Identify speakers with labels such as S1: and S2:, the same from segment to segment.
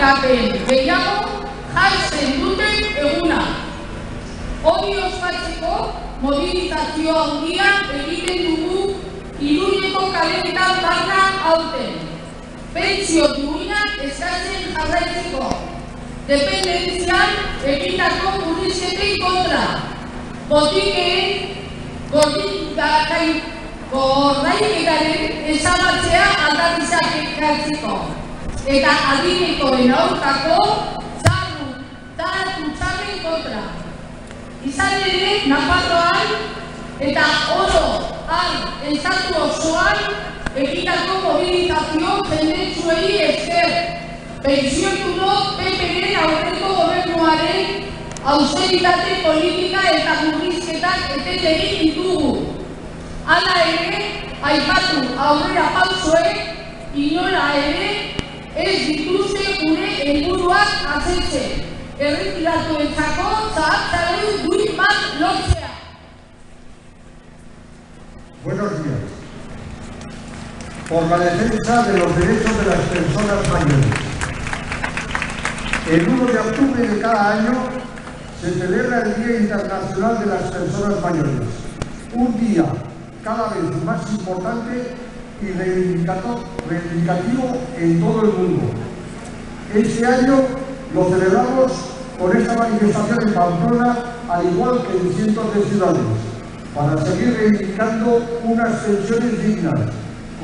S1: aldarrikapen gehiago jaisten duten eguna. Hori ospatzeko mobilizazio handia egiten dugu Iruñeko kaleetan barna aurten. Pentsio duinak eskatzen jarraitzeko. Dependentzian egindako murrizketei kontra. Botikeen gordainketaren ezabatzea aldarrizak ekartzeko. Eta adinekoen aurkako taratu txarren kontra. Izan ere, Nafarroan eta oro estatu osoan egindako mobilizazio jendetsuei esker. Pentsiodunok PPren aurreko gobernuaren austeritate politika eta murrizketak eten egin ditugu. Hala ere, aipatu aurrera pausoek inola ere ez dituzte gure helburuak asetzen. Erretiratuentzako zahartzaren duin bat lortzea.
S2: Buenos días. Por la defensa de los derechos de las personas mayores. El 1 de octubre de cada año se celebra el Día Internacional de las Personas Mayores. Un día cada vez más importante y reivindicativo en todo el mundo. Este año lo celebramos con esta manifestación en Pamplona, al igual que en cientos de ciudades, para seguir reivindicando unas pensiones dignas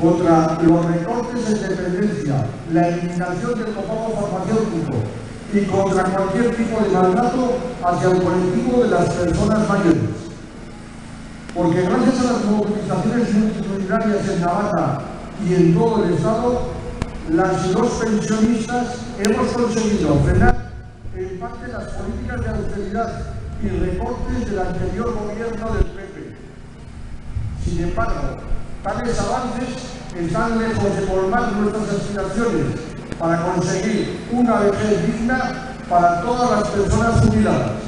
S2: contra los recortes en dependencia, la eliminación del copago farmacéutico y contra cualquier tipo de maltrato hacia el colectivo de las personas mayores. Porque gracias a las movilizaciones multitudinarias en Navarra y en todo el Estado, las y los pensionistas hemos conseguido frenar el impacto de las políticas de austeridad y recortes del anterior gobierno del PP. Sin embargo, tales avances están lejos de colmar nuestras aspiraciones para conseguir una vejez digna para todas las personas jubiladas.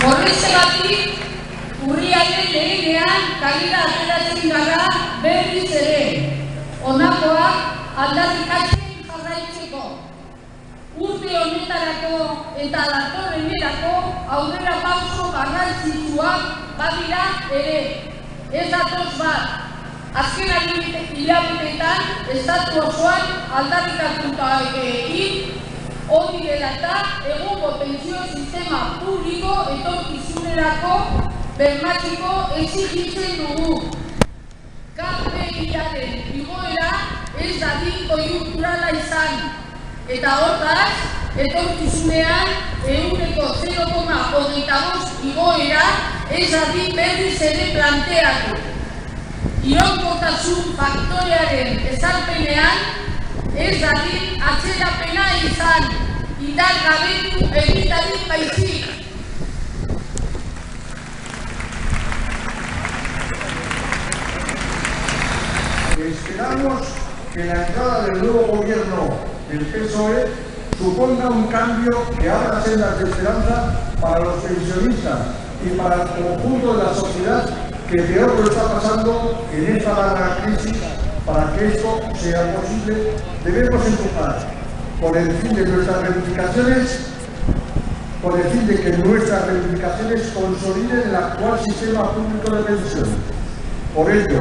S1: Horrexegatik, urriaren lehenean kalera ateratzen gara berriz ere. Honakoak aldarrikatzen jarraitzeko. Urte honetarako eta datorrenerako aurrera pauso garrantzitsuak badira ere. Ez datoz bat. Azken hilabetetan estatu osoan aldarrikatutakoekin hori dela eta egungo pentsio sistema publiko etorkizunerako bermatzeko exigitzen dugu. KPI-aren igoera ez dadin konjunkturala izan. Eta hortaz, etorkizunean 0,25 igoera ez dadin berriz ere planteatu. Iraunkortasun faktorearen ezarpenean ez dadin atzerapena izan, indargabetu egiteari baizik.
S2: Esperamos que la entrada del nuevo gobierno del PSOE suponga un cambio que abra sendas de esperanza para los pensionistas y para el conjunto de la sociedad que peor lo está pasando en esta larga crisis. Para que esto sea posible, debemos empujar por el fin de que nuestras reivindicaciones consoliden el actual sistema público de pensiones. Por ello,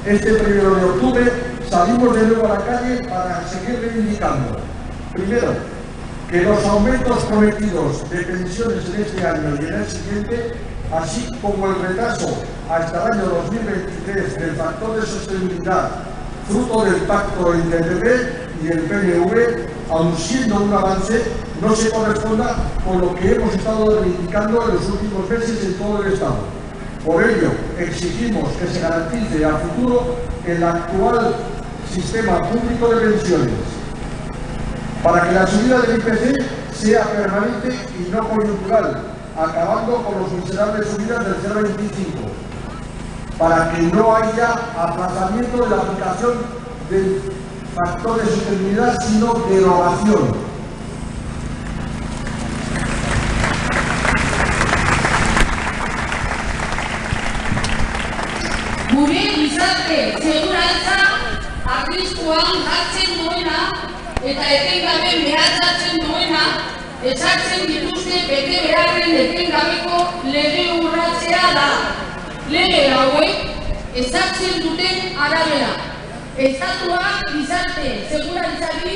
S2: este 1 de octubre salimos de nuevo a la calle para seguir reivindicando, primero, que los aumentos prometidos de pensiones en este año y en el siguiente, así como el retraso hasta el año 2023 del factor de sostenibilidad fruto del pacto entre el PP y el PNV, aun siendo un avance, no se corresponda con lo que hemos estado reivindicando en los últimos meses en todo el Estado. Por ello, exigimos que se garantice a futuro el actual sistema público de pensiones, para que la subida del IPC sea permanente y no coyuntural, acabando con los miserables subidas del 0,25. Para que no haya aplazamiento de la aplicación del factor de sostenibilidad, sino derogación.
S1: gure gizarte segurantza arriskuan jartzen duena eta etengabe mehatxatzen duena ezartzen dituzte bete beharren etengabeko lege urratzea da. Lege hauek ezartzen duten arabera. Estatuak gizarte segurantzari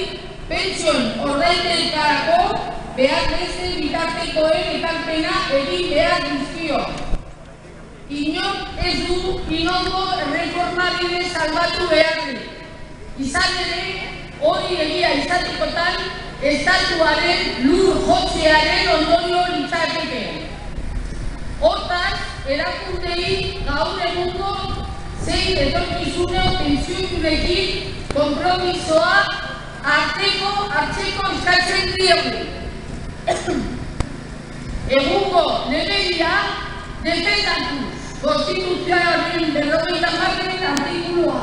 S1: pentsioen ordainketarako behar beste bitartekoen ekarpena egin behar dizkio. Inork ez du inongo erreforma bidez salbatu beharrik. Izan ere, hori egia izatekotan, estatuaren lur jotzearen ondorio litzateke. Hortaz, erakundei gaur egungo zein etorkizune pentsiodunekin konpromisoa hartzeko eskatzen diegu. Egungo legedia defendatuz Konstituzioaren 50. artikulua.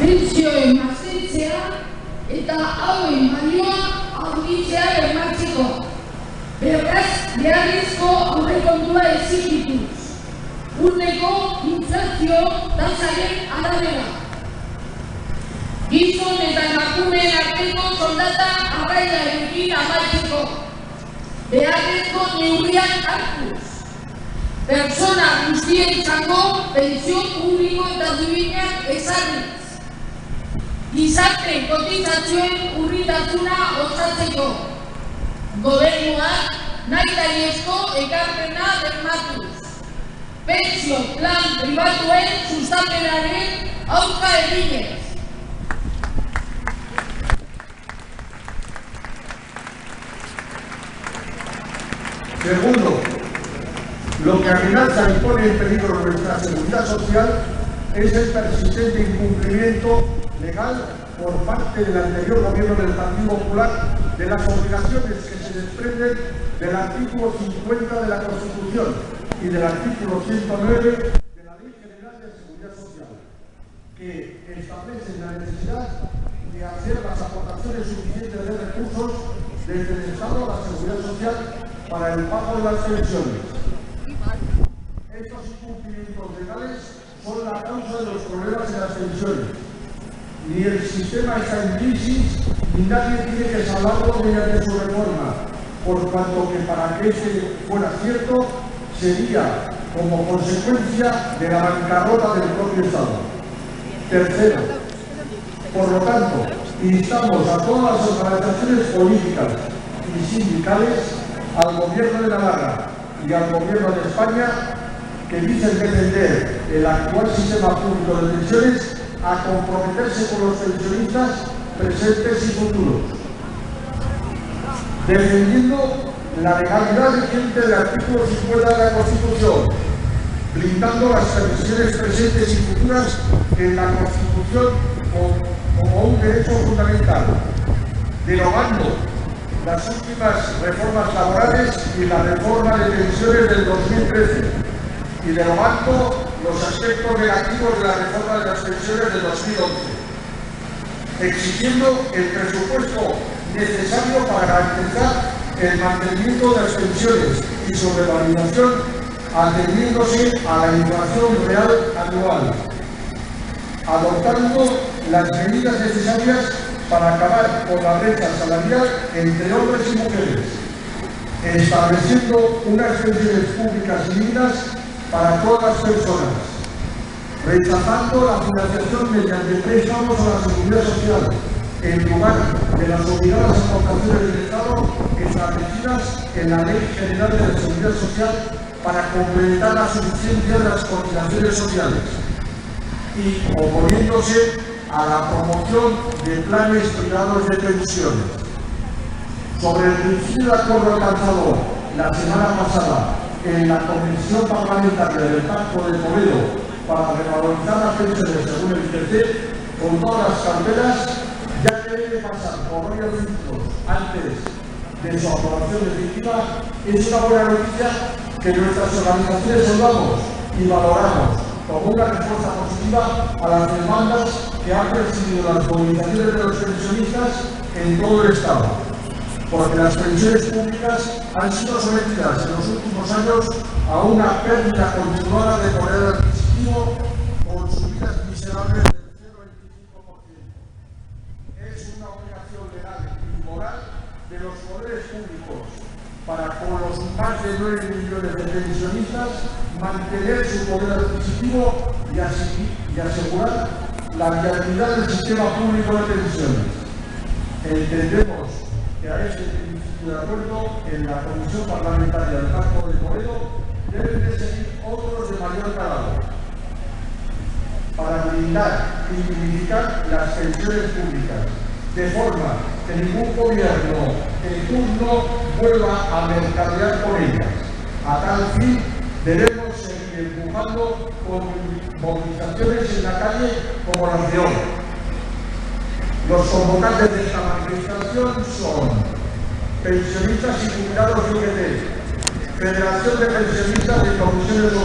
S1: Pentsioen mantentzea eta hauen balioa handitzea bermatzeko. Beraz, beharrezko aurrekontua exigituz. Urteko inflazio tasaren arabera. Gizon eta emakumeen arteko soldata arrailarekin amaitzeko. Beharrezko neurriak hartuz. Pertsona guztientzako pentsio publiko eta duinak ezarriz. Gizarte kotizazioen urritasuna osatzeko. Gobernuak nahitariezko ekarpena bermatuz. Pentsio plan pribatuen sustapenaren aurka eginez.
S2: Segundo, lo que amenaza y pone en peligro nuestra seguridad social es el persistente incumplimiento legal por parte del anterior gobierno del Partido Popular de las obligaciones que se desprenden del artículo 50 de la Constitución y del artículo 109 de la Ley General de Seguridad Social, que establecen la necesidad de hacer las aportaciones suficientes de recursos desde el Estado a la Seguridad Social para el pago de las pensiones. Estos incumplimientos legales son la causa de los problemas en las pensiones. Ni el sistema está en crisis, ni nadie tiene que salvarlo mediante su reforma, por cuanto que para que este fuera cierto, sería como consecuencia de la bancarrota del propio Estado. Tercero, por lo tanto, instamos a todas las organizaciones políticas y sindicales, al Gobierno de Navarra y al Gobierno de España, que dicen defender el actual sistema público de pensiones, a comprometerse con los pensionistas presentes y futuros, defendiendo la legalidad vigente del artículo 50 de la Constitución, blindando las pensiones presentes y futuras en la Constitución como un derecho fundamental, derogando las últimas reformas laborales y la reforma de pensiones del 2013 y derogando los aspectos negativos de la reforma de las pensiones del 2011, exigiendo el presupuesto necesario para garantizar el mantenimiento de las pensiones y su revalorización atendiéndose a la inflación real anual, adoptando las medidas necesarias para acabar con la brecha salarial entre hombres y mujeres, estableciendo unas pensiones públicas y dignas para todas las personas, rechazando la financiación mediante préstamos a la seguridad social, en lugar de las obligadas aportaciones del Estado establecidas en la Ley General de la Seguridad Social para complementar la suficiencia de las cotizaciones sociales, y oponiéndose a la promoción de planes privados de pensiones. Sobre el principio de acuerdo alcanzado la semana pasada en la Comisión Parlamentaria del Pacto de Toledo para revalorizar las pensiones según el IPC, con todas las carteras, ya que debe pasar por varios filtros antes de su aprobación definitiva, es una buena noticia que nuestras organizaciones salvamos y valoramos como una respuesta positiva a las demandas que han presidido las movilizaciones de los pensionistas en todo el Estado, porque las pensiones públicas han sido sometidas en los últimos años a una pérdida continuada de poder adquisitivo con subidas miserables del 0,25%. Es una obligación legal y moral de los poderes públicos para con los más de 9 millones de pensionistas mantener su poder adquisitivo y asegurar la viabilidad del sistema público de pensiones. Entendemos que a este principio de acuerdo en la Comisión Parlamentaria del Campo de Toledo deben de seguir otros de mayor calado para blindar y dignificar las pensiones públicas, de forma que ningún gobierno en turno vuelva a mercadear con ellas. A tal fin, debemos seguir empujando con movilizaciones en la calle como las de hoy. Los convocantes de esta manifestación son pensionistas y jubilados de UGT, Federación de Pensionistas de Comisiones Obreras,